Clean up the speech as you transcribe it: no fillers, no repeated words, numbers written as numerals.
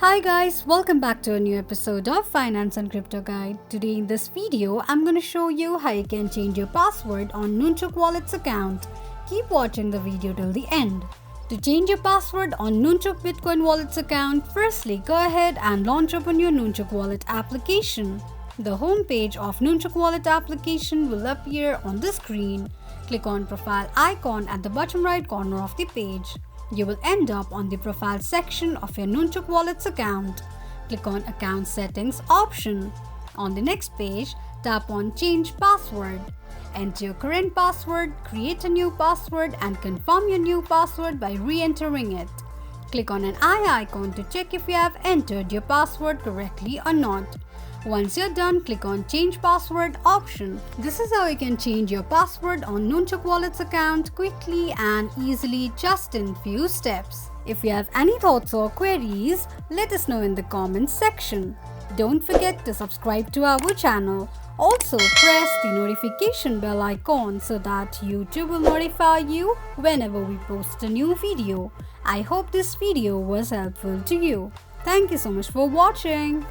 Hi guys, welcome back to a new episode of Finance and Crypto Guide. Today in this video, I'm going to show you how you can change your password on Nunchuk Wallet's account. Keep watching the video till the end. To change your password on Nunchuk Bitcoin Wallet's account, firstly go ahead and launch open your Nunchuk Wallet application. The home page of Nunchuk Wallet application will appear on the screen. Click on profile icon at the bottom right corner of the page. You will end up on the profile section of your Nunchuk Wallet's account. Click on Account Settings option. On the next page, tap on Change Password. Enter your current password, create a new password and confirm your new password by re-entering it. Click on an eye icon to check if you have entered your password correctly or not. Once you're done, click on Change Password option. This is how you can change your password on Nunchuk Wallet's account quickly and easily just in few steps. If you have any thoughts or queries, let us know in the comments section. Don't forget to subscribe to our channel. Also, press the notification bell icon so that YouTube will notify you whenever we post a new video. I hope this video was helpful to you. Thank you so much for watching.